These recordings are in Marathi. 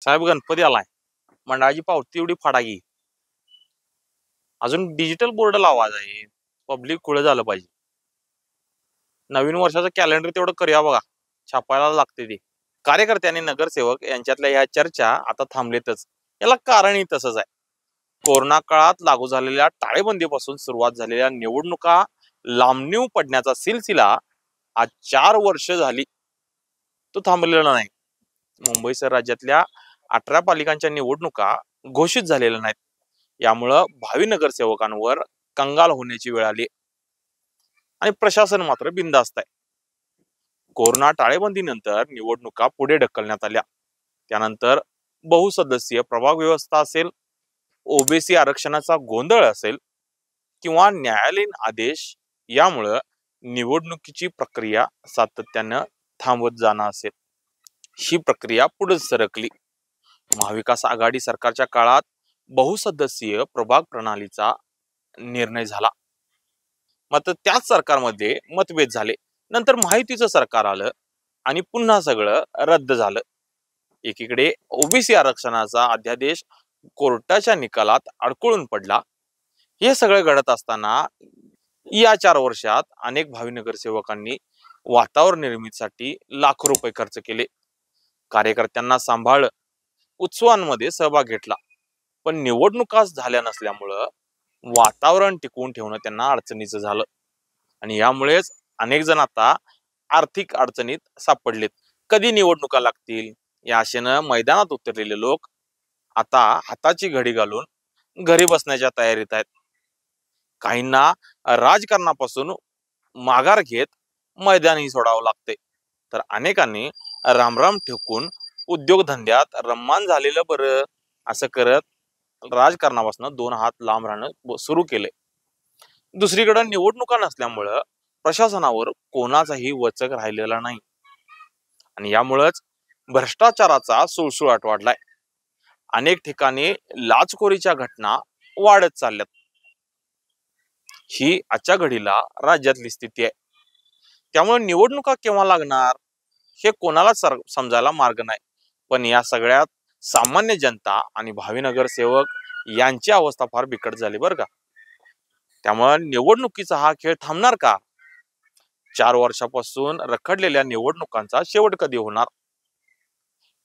साहेब गणपती आलाय, मंडळाची पावती एवढी फाडागी, अजून डिजिटल बोर्ड लावा जाईल, पब्लिक खुळ झालं पाहिजे. नवीन वर्षाचं कॅलेंडर तेवढं करूया बघा, छापायला लागते ते. कार्यकर्ते आणि नगरसेवक यांच्यातल्या ह्या चर्चा आता थांबलेतच. याला कारणही तसंच आहे. कोरोना काळात लागू झालेल्या टाळेबंदीपासून सुरुवात झालेल्या निवडणुका लांबणीव पडण्याचा सिलसिला आज 4 वर्ष झाली तो थांबलेला नाही. मुंबईसह राज्यातल्या 18 पालिकांच्या निवडणुका घोषित झालेल्या नाहीत. यामुळं भावी नगरसेवकांवर कंगाल होण्याची वेळ आली आणि प्रशासन मात्र बिनधास्त आहे. कोरोना टाळेबंदीनंतर निवडणुका पुढे ढकलण्यात आल्या. त्यानंतर बहुसदस्यीय प्रभाग व्यवस्था असेल, ओबीसी आरक्षणाचा गोंधळ असेल किंवा न्यायालयीन आदेश, यामुळं निवडणुकीची प्रक्रिया सातत्यानं थांबत जाणं असेल. ही प्रक्रिया पुढे सरकली. महाविकास आघाडी सरकारच्या काळात बहुसदस्यीय प्रभाग प्रणालीचा निर्णय झाला, मात्र त्याच सरकारमध्ये मतभेद झाले. नंतर महायुतीचं सरकार आलं आणि पुन्हा सगळं रद्द झालं. एकीकडे ओबीसी आरक्षणाचा अध्यादेश कोर्टाच्या निकालात अडकळून पडला. हे सगळं घडत असताना या 4 वर्षात अनेक भावी नगरसेवकांनी वातावरण निर्मितीसाठी लाखो रुपये खर्च केले, कार्यकर्त्यांना सांभाळलं, उत्सवांमध्ये सहभाग घेतला. पण निवडणुका झाल्या नसल्यामुळं वातावरण टिकवून ठेवणं त्यांना अडचणीचं झालं आणि यामुळेच अनेक जण आता आर्थिक अडचणीत सापडलेत. कधी निवडणुका लागतील या आशेनं मैदानात उतरलेले लोक आता हाताची घडी घालून घरी बसण्याच्या तयारीत आहेत. काहींना राजकारणापासून माघार घेत मैदानी सोडावं लागते, तर अनेकांनी रामराम ठेवून उद्योगधंद्यात रम्मान झालेलं बरं असं करत राजकारणापासून 2 हात लांब राहणं सुरू केले. दुसरीकडे निवडणुका नसल्यामुळं प्रशासनावर कोणाचाही वचक राहिलेला नाही आणि यामुळेच भ्रष्टाचाराचा सुळसुळाट वाढलाय. अनेक ठिकाणी लाचखोरीच्या घटना वाढत चालल्यात. ही आजच्या घडीला राज्यातली स्थिती आहे. त्यामुळे निवडणुका केव्हा लागणार हे कोणालाच समजायला मार्ग नाही. पण या सगळ्यात सामान्य जनता आणि भावी नगरसेवक यांची अवस्था फार बिकट झाली बरं का. त्यामुळे निवडणुकीचा हा खेळ थांबणार का? 4 वर्षापासून रखडलेल्या निवडणुकांचा शेवट कधी होणार?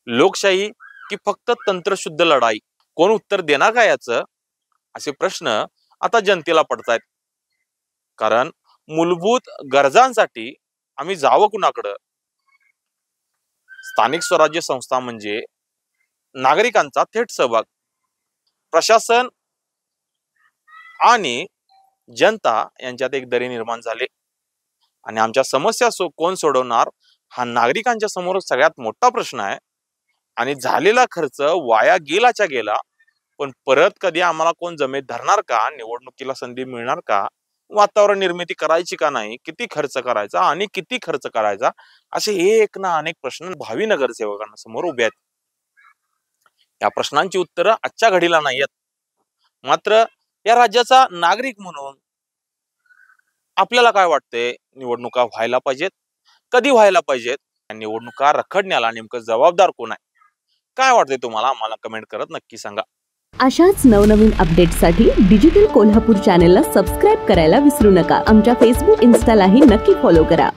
लोकशाही की फक्त तंत्रशुद्ध लढाई? कोण उत्तर देणार का याचं? असे प्रश्न आता जनतेला पडतायत. कारण मूलभूत गरजांसाठी आम्ही जावं कुणाकडं? स्थानिक स्वराज्य संस्था म्हणजे नागरिकांचा थेट सहभाग. प्रशासन आणि जनता यांच्यात एक दरी निर्माण झाली आणि आमच्या समस्या कोण सोडवणार हा नागरिकांच्या समोर सगळ्यात मोठा प्रश्न आहे. आणि झालेला खर्च वाया गेलाच्या गेला, पण परत कधी आम्हाला कोण जमेत धरणार का? निवडणुकीला संधी मिळणार का? वातावरण निर्मिती करायची का नाही? किती खर्च करायचा आणि किती खर्च करायचा? असे एक ना अनेक प्रश्न भावी नगरसेवकांना समोर उभे आहेत. या प्रश्नांची उत्तरं आजच्या घडीला नाही आहेत. मात्र या राज्याचा नागरिक म्हणून आपल्याला काय वाटतंय? निवडणुका व्हायला पाहिजेत? कधी व्हायला पाहिजेत? निवडणुका रखडण्याला नेमकं जबाबदार कोण आहे? काय वाटतंय तुम्हाला? आम्हाला कमेंट करत नक्की सांगा. अशाच नवनवीन अपडेट्ससाठी डिजिटल कोल्हापूर चॅनेलला सबस्क्राईब करायला विसरू नका. आमच्या फेसबुक, इन्स्टालाही नक्की फॉलो करा.